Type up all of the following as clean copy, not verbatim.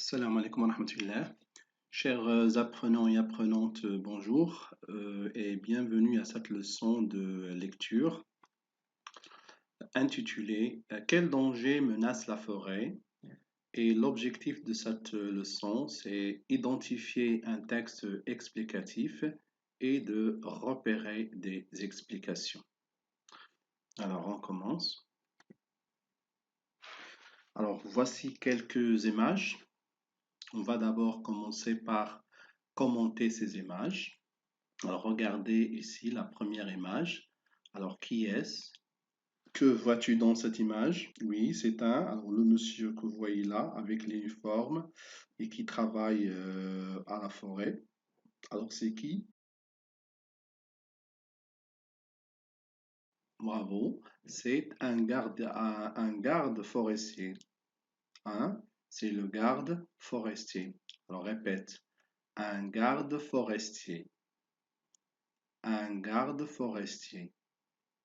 Salam alaikum wa rahmatullah. Chers apprenants et apprenantes, bonjour et bienvenue à cette leçon de lecture intitulée Quel danger menace la forêt? Et l'objectif de cette leçon, c'est identifier un texte explicatif et de repérer des explications. Alors, on commence. Alors, voici quelques images. On va d'abord commencer par commenter ces images. Alors, regardez ici la première image. Alors, qui est-ce? Que vois-tu dans cette image? Oui, c'est alors, le monsieur que vous voyez là, avec l'uniforme et qui travaille à la forêt. Alors, c'est qui? Bravo. C'est un garde forestier. Hein? C'est le garde forestier. Alors, répète. Un garde forestier. Un garde forestier.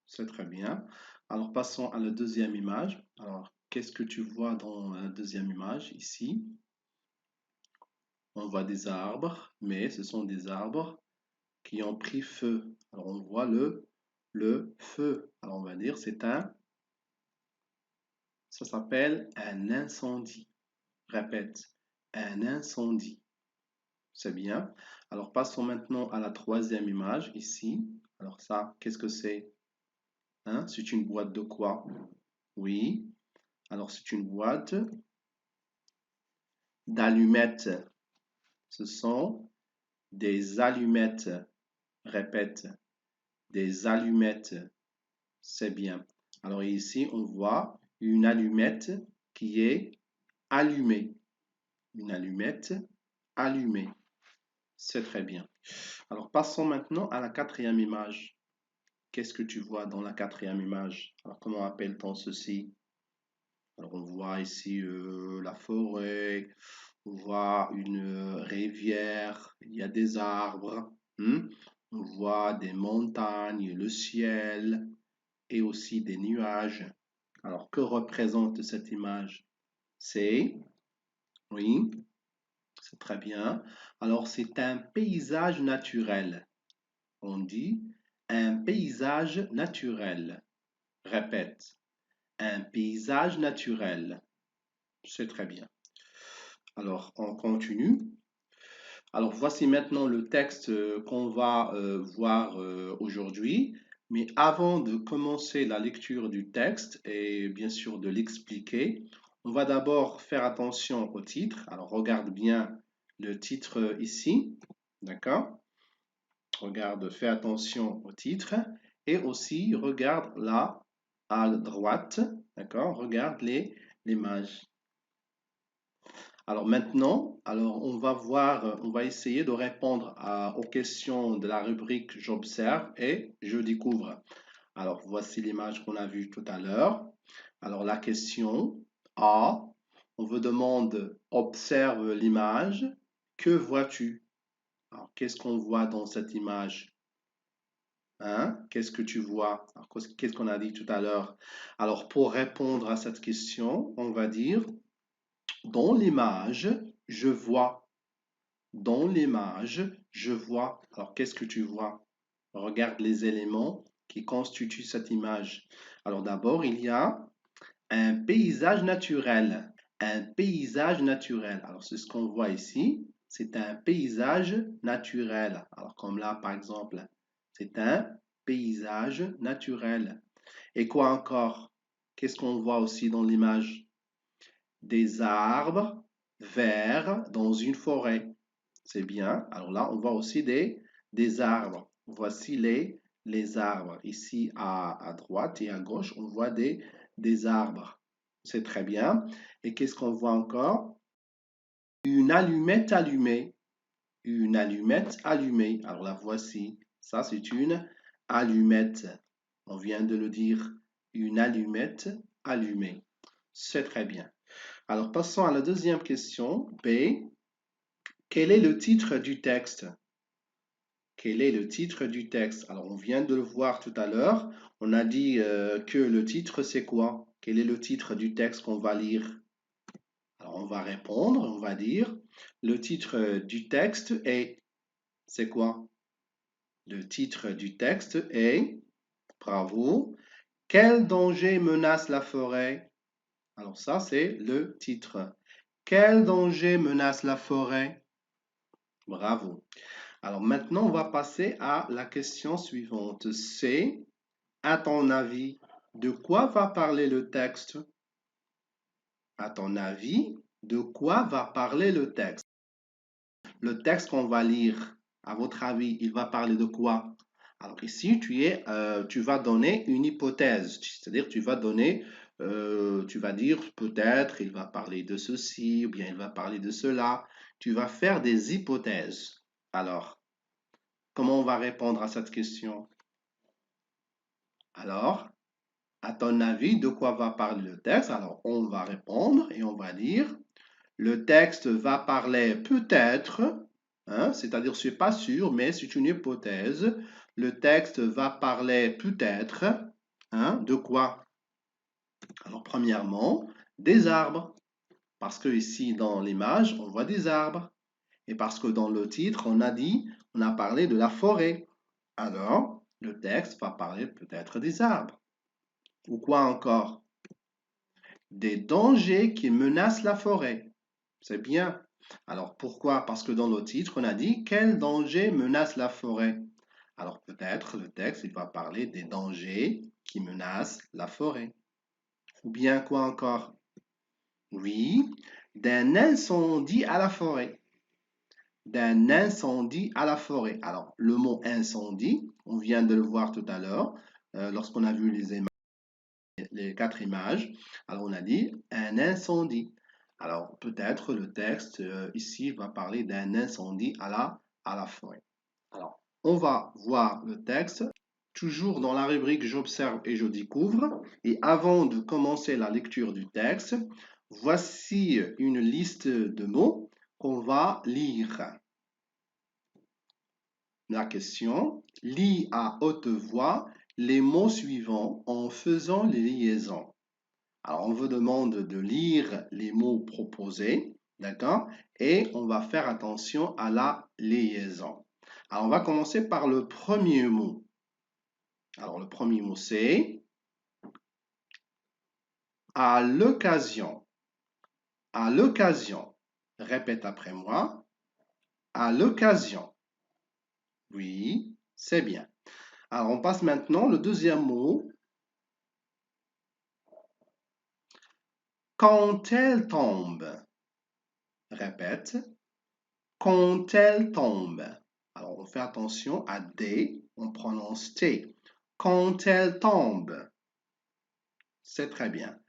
C'est très bien. Alors, passons à la deuxième image. Alors, qu'est-ce que tu vois dans la deuxième image ici? On voit des arbres, mais ce sont des arbres qui ont pris feu. Alors, on voit le feu. Alors, on va dire ça s'appelle un incendie. Répète, un incendie. C'est bien. Alors, passons maintenant à la troisième image ici. Alors, ça, qu'est-ce que c'est? Hein? C'est une boîte de quoi? Oui. Alors, c'est une boîte d'allumettes. Ce sont des allumettes. Répète, des allumettes. C'est bien. Alors ici, on voit une allumette qui est allumée. Une allumette allumée. C'est très bien. Alors passons maintenant à la quatrième image. Qu'est-ce que tu vois dans la quatrième image? Alors comment appelle-t-on ceci? Alors on voit ici la forêt, on voit une rivière, il y a des arbres, on voit des montagnes, le ciel et aussi des nuages. Alors que représente cette image? Oui, c'est très bien. Alors c'est un paysage naturel. On dit un paysage naturel. Répète, un paysage naturel. C'est très bien. Alors, on continue. Alors, voici maintenant le texte qu'on va voir aujourd'hui. Mais avant de commencer la lecture du texte et bien sûr de l'expliquer, on va d'abord faire attention au titre. Alors, regarde bien le titre ici. D'accord? Regarde, fais attention au titre. Et aussi, regarde là à droite. D'accord? Regarde l'image. Alors maintenant, on va voir, on va essayer de répondre aux questions de la rubrique J'observe et je découvre. Alors voici l'image qu'on a vue tout à l'heure. Alors la question A, on vous demande observe l'image. Que vois-tu? Alors qu'est-ce qu'on voit dans cette image? Hein? Qu'est-ce que tu vois? Alors, qu'est-ce qu'on a dit tout à l'heure? Alors pour répondre à cette question, on va dire dans l'image, je vois. Dans l'image, je vois. Alors, qu'est-ce que tu vois? Regarde les éléments qui constituent cette image. Alors, d'abord, il y a un paysage naturel. Un paysage naturel. Alors, c'est ce qu'on voit ici. C'est un paysage naturel. Alors, comme là, par exemple, c'est un paysage naturel. Et quoi encore? Qu'est-ce qu'on voit aussi dans l'image? Des arbres verts dans une forêt. C'est bien. Alors là, on voit aussi des arbres. Voici les arbres. Ici, à droite et à gauche, on voit des arbres. C'est très bien. Et qu'est-ce qu'on voit encore? Une allumette allumée. Une allumette allumée. Alors la voici. Ça, c'est une allumette. On vient de le dire. Une allumette allumée. C'est très bien. Alors, passons à la deuxième question. B. Quel est le titre du texte? Quel est le titre du texte? Alors, on vient de le voir tout à l'heure. On a dit que le titre, c'est quoi? Quel est le titre du texte qu'on va lire? Alors, va répondre, on va dire, le titre du texte est, c'est quoi? Le titre du texte est, bravo, quel danger menace la forêt? Alors ça, c'est le titre. Quel danger menace la forêt? Bravo. Alors maintenant, on va passer à la question suivante. C'est, à ton avis, de quoi va parler le texte? À ton avis, de quoi va parler le texte? Le texte qu'on va lire, à votre avis, il va parler de quoi? Alors ici, tu vas donner une hypothèse, c'est-à-dire tu vas dire peut-être il va parler de ceci ou bien il va parler de cela. Tu vas faire des hypothèses. Alors, comment on va répondre à cette question? Alors, à ton avis, de quoi va parler le texte? Alors, on va répondre et on va dire, le texte va parler peut-être, hein, c'est-à-dire c'est pas sûr, mais c'est une hypothèse. Le texte va parler peut-être, hein, de quoi? Alors, premièrement, des arbres, parce que ici dans l'image, on voit des arbres. Et parce que dans le titre, on a parlé de la forêt. Alors, le texte va parler peut-être des arbres. Ou quoi encore? Des dangers qui menacent la forêt. C'est bien. Alors pourquoi? Parce que dans le titre, on a dit quel danger menace la forêt. Alors peut-être le texte, il va parler des dangers qui menacent la forêt. Ou bien quoi encore? Oui, d'un incendie à la forêt. D'un incendie à la forêt. Alors le mot incendie, on vient de le voir tout à l'heure lorsqu'on a vu les 4 images. Alors, on a dit un incendie. Alors, peut-être le texte ici va parler d'un incendie à la forêt. Alors, on va voir le texte, toujours dans la rubrique J'observe et je découvre. Et avant de commencer la lecture du texte, voici une liste de mots qu'on va lire. La question, lis à haute voix les mots suivants en faisant les liaisons. Alors, on vous demande de lire les mots proposés, d'accord? Et on va faire attention à la liaison. Alors, on va commencer par le premier mot. Alors, le premier mot, c'est à l'occasion. À l'occasion. Répète après moi. À l'occasion. Oui, c'est bien. Alors, on passe maintenant au deuxième mot. Quand elle tombe. Répète. Quand elle tombe. Alors, on fait attention à D, on prononce T. Quand elle tombe. C'est très bien.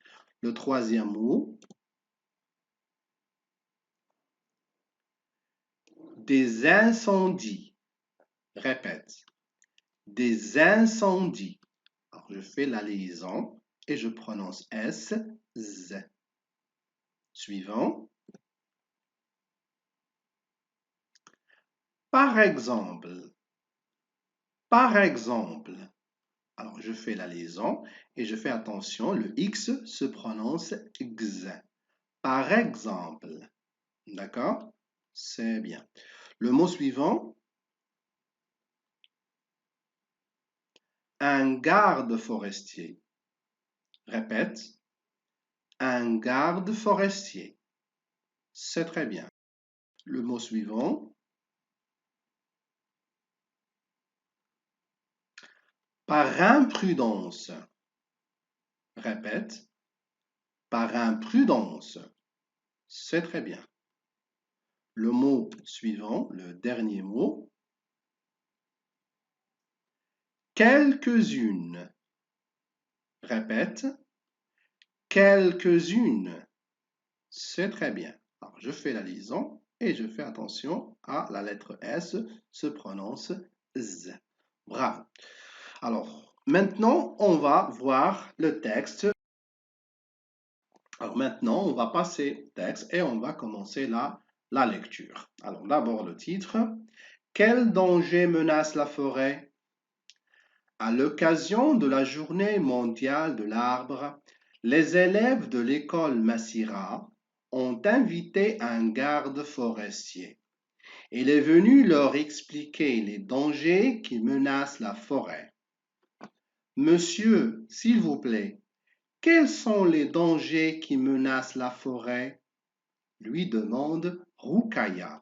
Le troisième mot. Des incendies. Répète. Des incendies. Alors, je fais la liaison et je prononce S, Z. Suivant. Par exemple. Par exemple. Alors, je fais la liaison et je fais attention, le X se prononce X. Par exemple. D'accord? C'est bien. Le mot suivant, un garde forestier. Répète, un garde forestier. C'est très bien. Le mot suivant, par imprudence. Répète, par imprudence. C'est très bien. Le mot suivant, le dernier mot, quelques-unes. Répète, quelques-unes. C'est très bien. Alors, je fais la liaison et je fais attention à la lettre S se prononce Z. Bravo. Alors, maintenant, on va voir le texte. Alors, maintenant, on va passer au texte et on va commencer la lecture. Alors, d'abord le titre. Quel danger menace la forêt? À l'occasion de la journée mondiale de l'arbre, les élèves de l'école Massira ont invité un garde forestier. Il est venu leur expliquer les dangers qui menacent la forêt. Monsieur, s'il vous plaît, quels sont les dangers qui menacent la forêt? Lui demande Roukaya.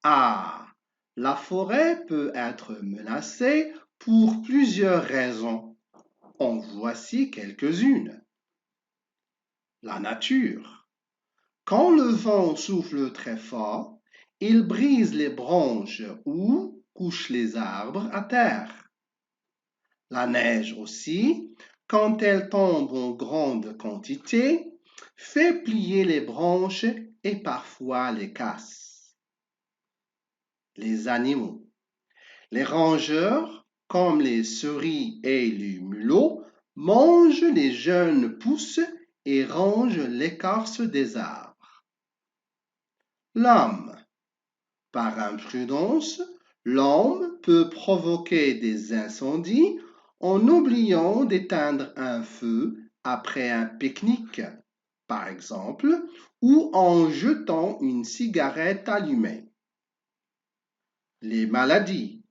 Ah, la forêt peut être menacée pour plusieurs raisons. En voici quelques-unes. La nature. Quand le vent souffle très fort, il brise les branches ou couche les arbres à terre. La neige aussi, quand elle tombe en grande quantité, fait plier les branches et parfois les casse. Les animaux. Les rongeurs, comme les souris et les mulots, mangent les jeunes pousses et rongent l'écorce des arbres. L'homme. Par imprudence, l'homme peut provoquer des incendies en oubliant d'éteindre un feu après un pique-nique, par exemple, ou en jetant une cigarette allumée. Les maladies.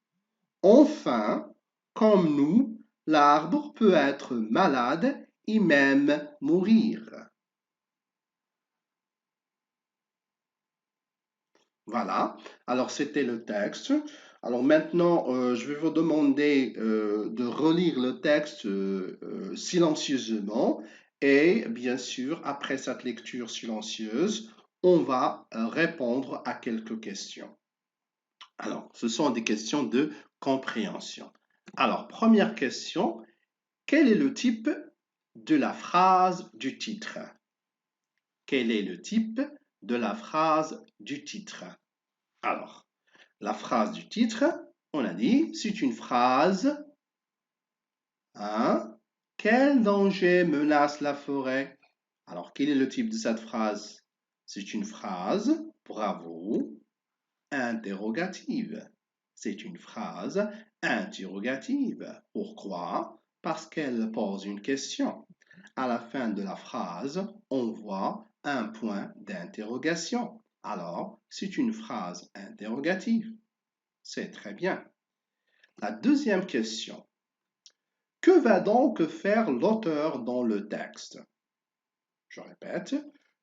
Enfin, comme nous, l'arbre peut être malade et même mourir. Voilà, alors c'était le texte. Alors maintenant, je vais vous demander de relire le texte silencieusement et bien sûr, après cette lecture silencieuse, on va répondre à quelques questions. Alors, ce sont des questions de compréhension. Alors, première question, quel est le type de la phrase du titre? Quel est le type de la phrase du titre? Alors, la phrase du titre, on a dit, c'est une phrase. Hein? Quel danger menace la forêt? Alors, quel est le type de cette phrase? C'est une phrase, bravo, interrogative. C'est une phrase interrogative. Pourquoi? Parce qu'elle pose une question. À la fin de la phrase, on voit un point d'interrogation. Alors, c'est une phrase interrogative. C'est très bien. La deuxième question. Que va donc faire l'auteur dans le texte? Je répète.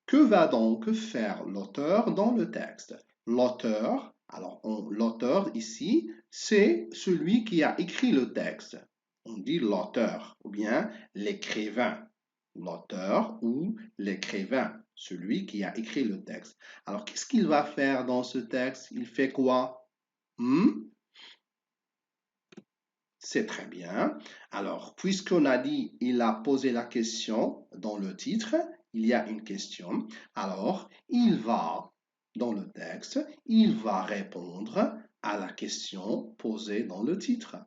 Que va donc faire l'auteur dans le texte? L'auteur, alors l'auteur ici, c'est celui qui a écrit le texte. On dit l'auteur ou bien l'écrivain. L'auteur ou l'écrivain, celui qui a écrit le texte. Alors, qu'est-ce qu'il va faire dans ce texte? Il fait quoi? C'est très bien. Alors, puisqu'on a dit il a posé la question dans le titre, il y a une question. Alors, il va, dans le texte, il va répondre à la question posée dans le titre.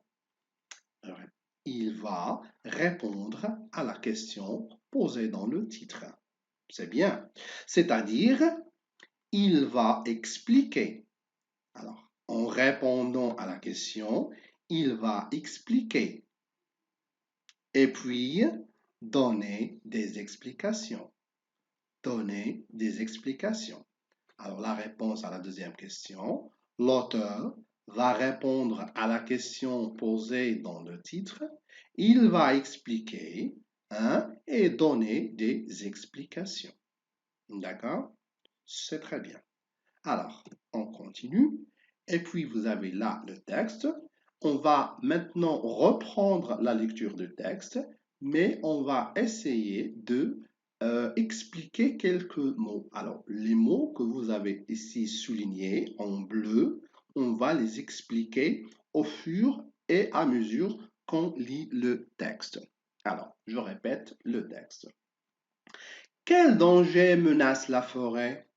Il va répondre à la question posée dans le titre. C'est bien. C'est-à-dire, il va expliquer. Alors, en répondant à la question, il va expliquer. Et puis, donner des explications. Donner des explications. Alors, la réponse à la deuxième question, l'auteur va répondre à la question posée dans le titre. Il va expliquer et donner des explications. D'accord? C'est très bien. Alors, on continue. Et puis, vous avez là le texte. On va maintenant reprendre la lecture du texte, mais on va essayer de expliquer quelques mots. Alors, les mots que vous avez ici soulignés en bleu, on va les expliquer au fur et à mesure qu'on lit le texte. Alors, je répète le texte. Quel danger menace la forêt?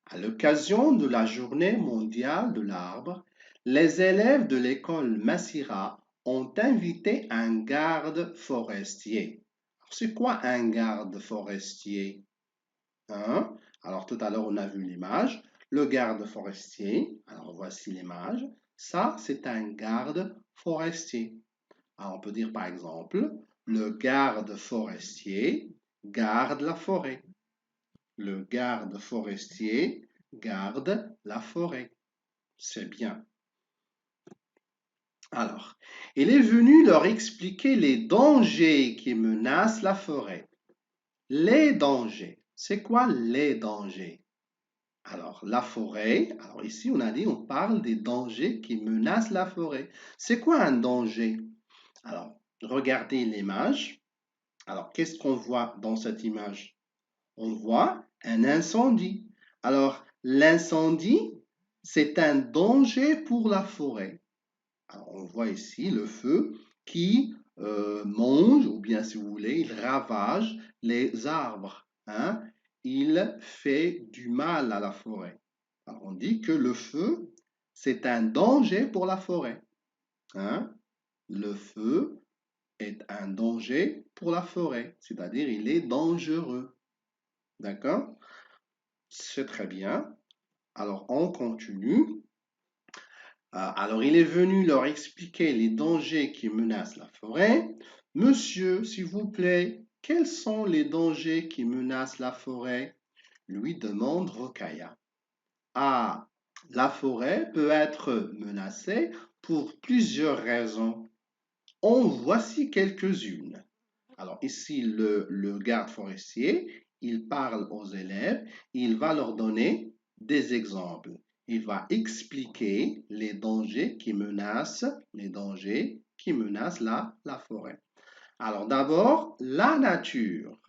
À l'occasion de la Journée mondiale de l'arbre, les élèves de l'école Massira ont invité un garde forestier. C'est quoi un garde forestier? Alors tout à l'heure, on a vu l'image. Le garde forestier, alors voici l'image. Ça, c'est un garde forestier. Alors on peut dire par exemple, le garde forestier garde la forêt. Le garde forestier garde la forêt. C'est bien. Alors, il est venu leur expliquer les dangers qui menacent la forêt. Les dangers. C'est quoi les dangers? Alors, la forêt, alors ici on a dit, on parle des dangers qui menacent la forêt. C'est quoi un danger? Alors, regardez l'image. Alors, qu'est-ce qu'on voit dans cette image? On voit un incendie. Alors, l'incendie, c'est un danger pour la forêt. Alors, on voit ici le feu qui mange, ou bien si vous voulez, il ravage les arbres, hein. Il fait du mal à la forêt. Alors, on dit que le feu, c'est un danger pour la forêt, hein. Le feu est un danger pour la forêt, c'est-à-dire il est dangereux. D'accord? C'est très bien. Alors, on continue. Alors, il est venu leur expliquer les dangers qui menacent la forêt. Monsieur, s'il vous plaît, quels sont les dangers qui menacent la forêt? Lui demande Rokhaya. Ah, la forêt peut être menacée pour plusieurs raisons. En voici quelques-unes. Alors ici, le garde forestier, il parle aux élèves, il va leur donner des exemples. Il va expliquer les dangers qui menacent la forêt. Alors d'abord, la nature.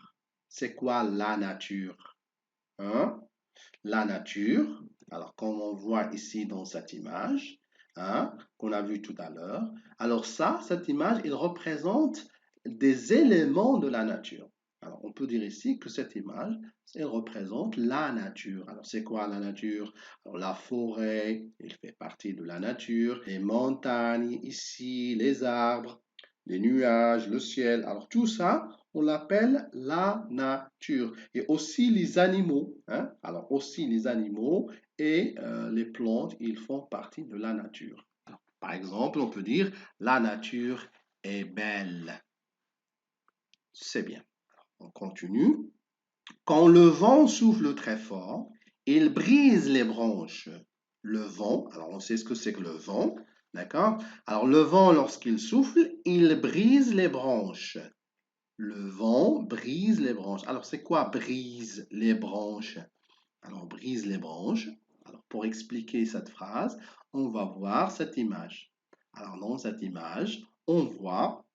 C'est quoi la nature? Hein? La nature, alors comme on voit ici dans cette image, hein, qu'on a vu tout à l'heure, alors ça, cette image, il représente des éléments de la nature. Alors on peut dire ici que cette image, elle représente la nature. Alors c'est quoi la nature? Alors la forêt, il fait partie de la nature, les montagnes ici, les arbres, les nuages, le ciel. Alors tout ça, on l'appelle la nature. Et aussi les animaux, hein? Alors aussi les animaux et les plantes, ils font partie de la nature. Alors, par exemple, on peut dire la nature est belle. C'est bien. On continue. Quand le vent souffle très fort, il brise les branches. Le vent, alors on sait ce que c'est que le vent, d'accord? Alors le vent, lorsqu'il souffle, il brise les branches. Le vent brise les branches. Alors, c'est quoi brise les branches? Alors, brise les branches. Alors, pour expliquer cette phrase, on va voir cette image. Alors, dans cette image, on voit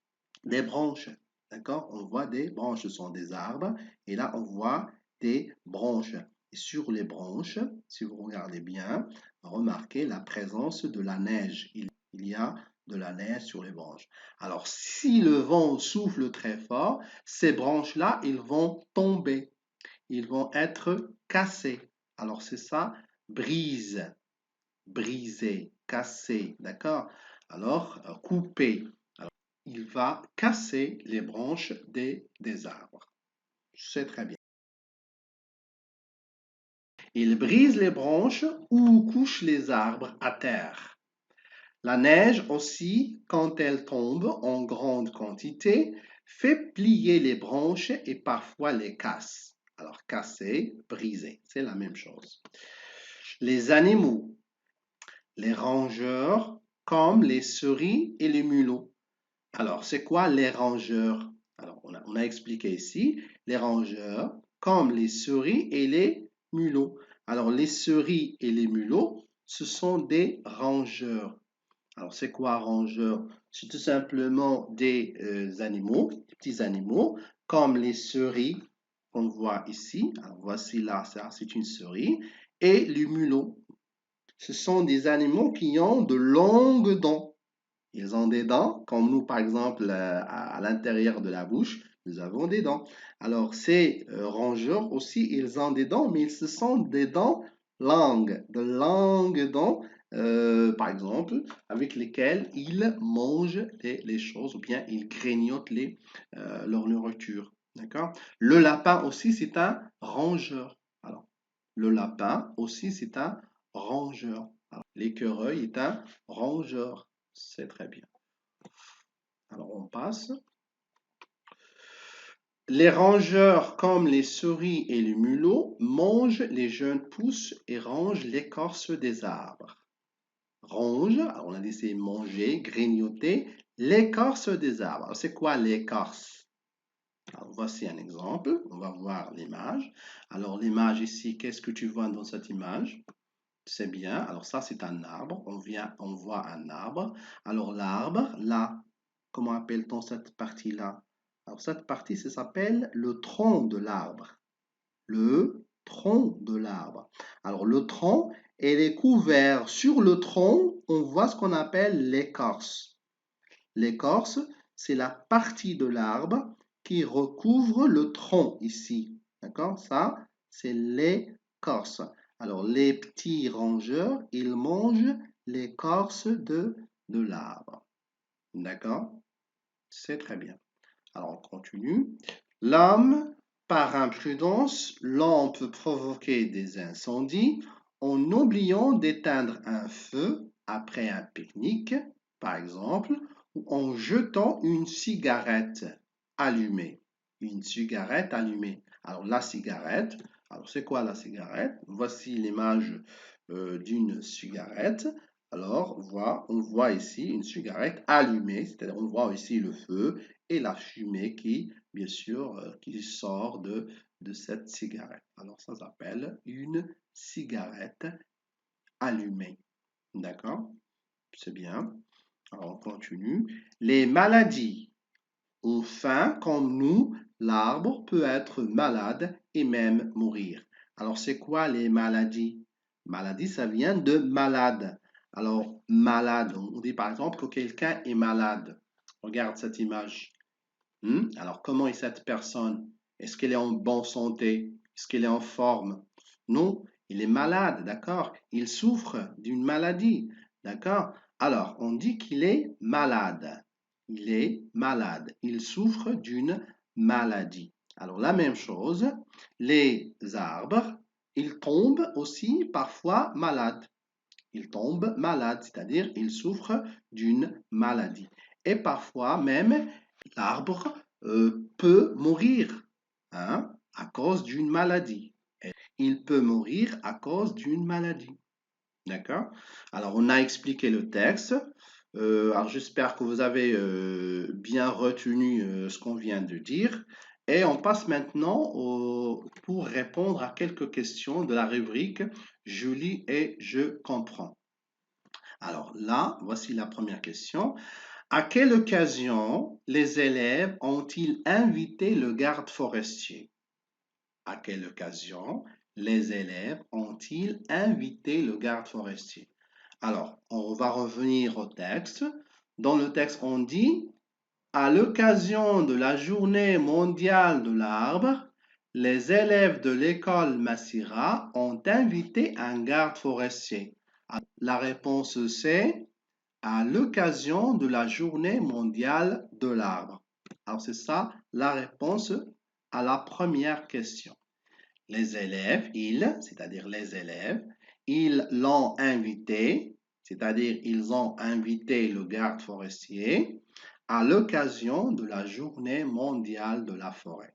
des branches. D'accord? On voit des branches. Ce sont des arbres. Et là, on voit des branches. Et sur les branches, si vous regardez bien, remarquez la présence de la neige. Il y a de la neige sur les branches. Alors, si le vent souffle très fort, ces branches-là, ils vont tomber. Ils vont être cassés. Alors, c'est ça, brise, briser, casser, d'accord? Alors, couper. Alors, il va casser les branches des arbres. C'est très bien. Il brise les branches ou couche les arbres à terre. La neige aussi, quand elle tombe en grande quantité, fait plier les branches et parfois les casse. Alors, casser, briser, c'est la même chose. Les animaux, les rongeurs, comme les souris et les mulots. Alors, c'est quoi les rongeurs? Alors, on a expliqué ici, les rongeurs, comme les souris et les mulots. Alors, les souris et les mulots, ce sont des rongeurs. Alors, c'est quoi rongeur? C'est tout simplement des animaux, des petits animaux, comme les souris qu'on voit ici. Alors, voici là, ça, c'est une souris. Et les mulots, ce sont des animaux qui ont de longues dents. Ils ont des dents, comme nous, par exemple, à l'intérieur de la bouche, nous avons des dents. Alors, ces rongeurs aussi, ils ont des dents, mais ce sont des dents longues, de longues dents, par exemple, avec lesquelles ils mangent les choses ou bien ils grignotent leur nourriture. D'accord? Le lapin aussi, c'est un rongeur. Alors, le lapin aussi, c'est un rongeur. L'écureuil est un rongeur. C'est très bien. Alors, on passe. Les rongeurs comme les souris et les mulots mangent les jeunes pousses et rongent l'écorce des arbres. Ronge, alors on a dit c'est manger, grignoter, l'écorce des arbres. Alors c'est quoi l'écorce? Alors voici un exemple, on va voir l'image. Alors l'image ici, qu'est-ce que tu vois dans cette image? C'est bien, alors ça c'est un arbre, on voit un arbre. Alors l'arbre, là, comment appelle-t-on cette partie-là? Alors cette partie, ça s'appelle le tronc de l'arbre. Le tronc de l'arbre. Alors le tronc, elle est couvert. Sur le tronc, on voit ce qu'on appelle l'écorce. L'écorce, c'est la partie de l'arbre qui recouvre le tronc ici. D'accord? Ça, c'est l'écorce. Alors les petits rongeurs, ils mangent l'écorce de l'arbre. D'accord? C'est très bien. Alors on continue. L'homme, par imprudence, l'homme peut provoquer des incendies en oubliant d'éteindre un feu après un pique-nique, par exemple, ou en jetant une cigarette allumée. Une cigarette allumée. Alors la cigarette, alors c'est quoi la cigarette? Voici l'image d'une cigarette. Alors on voit ici une cigarette allumée, c'est-à-dire on voit ici le feu et la fumée qui, bien sûr, qui sort de cette cigarette. Alors ça s'appelle une cigarette allumée. D'accord? C'est bien. Alors on continue. Les maladies. Enfin, comme nous, l'arbre peut être malade et même mourir. Alors c'est quoi les maladies? Maladie, ça vient de malade. Alors malade, on dit par exemple que quelqu'un est malade. Regarde cette image. Alors, comment est cette personne? Est-ce qu'elle est en bonne santé? Est-ce qu'elle est en forme? Non, il est malade, d'accord? Il souffre d'une maladie, d'accord? Alors, on dit qu'il est malade. Il est malade. Il souffre d'une maladie. Alors, la même chose, les arbres, ils tombent aussi parfois malades. Ils tombent malades, c'est-à-dire ils souffrent d'une maladie. Et parfois même, l'arbre peut mourir hein, à cause d'une maladie. Il peut mourir à cause d'une maladie. D'accord? Alors, on a expliqué le texte. Alors, j'espère que vous avez bien retenu ce qu'on vient de dire. Et on passe maintenant pour répondre à quelques questions de la rubrique Je lis et je comprends. Alors là, voici la première question. À quelle occasion les élèves ont-ils invité le garde forestier? À quelle occasion les élèves ont-ils invité le garde forestier? Alors, on va revenir au texte. Dans le texte, on dit, à l'occasion de la journée mondiale de l'arbre, les élèves de l'école Massira ont invité un garde forestier. La réponse c'est à l'occasion de la journée mondiale de l'arbre. Alors c'est ça la réponse à la première question. Les élèves, c'est-à-dire les élèves, ils l'ont invité, c'est-à-dire ils ont invité le garde forestier à l'occasion de la journée mondiale de la forêt.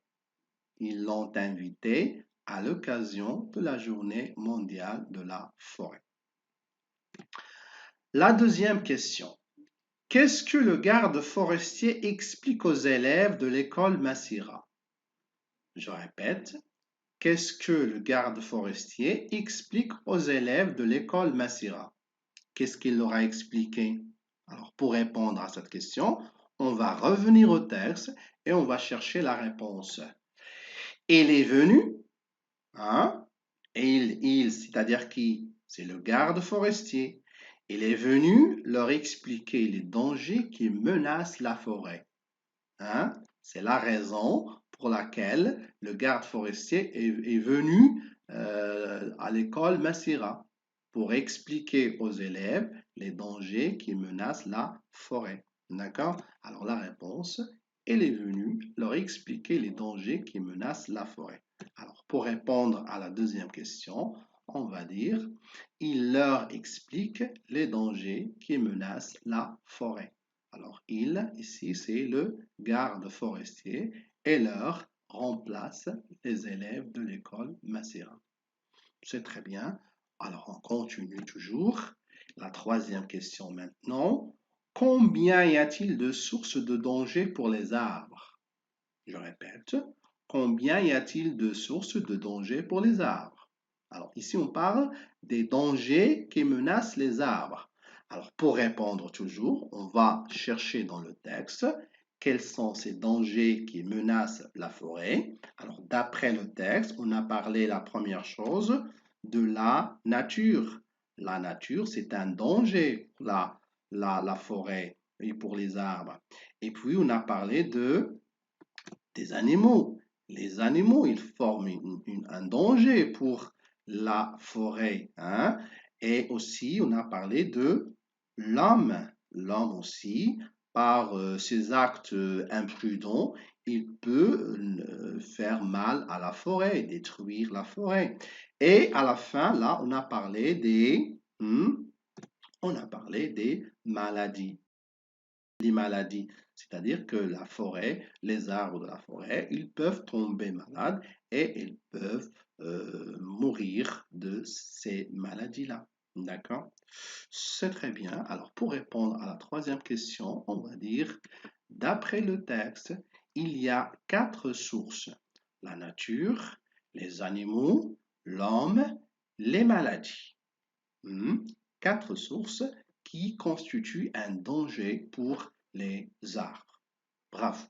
Ils l'ont invité à l'occasion de la journée mondiale de la forêt. La deuxième question. Qu'est-ce que le garde forestier explique aux élèves de l'école Massira? Je répète, qu'est-ce que le garde forestier explique aux élèves de l'école Massira? Qu'est-ce qu'il leur a expliqué? Alors, pour répondre à cette question, on va revenir au texte et on va chercher la réponse. Il est venu, hein? Et c'est-à-dire qui? C'est le garde forestier. Il est venu leur expliquer les dangers qui menacent la forêt. Hein? C'est la raison pour laquelle le garde forestier est venu à l'école Massira pour expliquer aux élèves les dangers qui menacent la forêt. D'accord? Alors la réponse, il est venu leur expliquer les dangers qui menacent la forêt. Alors pour répondre à la deuxième question, on va dire, il leur explique les dangers qui menacent la forêt. Alors, il, ici, c'est le garde forestier et leur, remplace les élèves de l'école Masséra. C'est très bien. Alors, on continue toujours. La troisième question maintenant. Combien y a-t-il de sources de danger pour les arbres? Je répète. Combien y a-t-il de sources de danger pour les arbres? Alors, ici, on parle des dangers qui menacent les arbres. Alors, pour répondre toujours, on va chercher dans le texte quels sont ces dangers qui menacent la forêt. Alors, d'après le texte, on a parlé la première chose de la nature. La nature, c'est un danger pour la forêt et pour les arbres. Et puis, on a parlé des animaux. Les animaux, ils forment un danger pour la forêt, hein. Et aussi, on a parlé de l'homme. L'homme aussi, par ses actes imprudents, il peut faire mal à la forêt, détruire la forêt. Et à la fin, là, on a parlé des maladies. Les maladies, c'est-à-dire que la forêt, les arbres de la forêt, ils peuvent tomber malades et ils peuvent mourir de ces maladies-là. D'accord? C'est très bien. Alors, pour répondre à la troisième question, on va dire, d'après le texte, il y a 4 sources. La nature, les animaux, l'homme, les maladies. 4 sources qui constituent un danger pour les arbres. Bravo.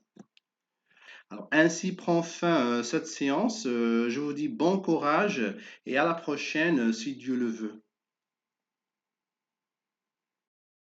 Alors, ainsi prend fin cette séance. Je vous dis bon courage et à la prochaine si Dieu le veut.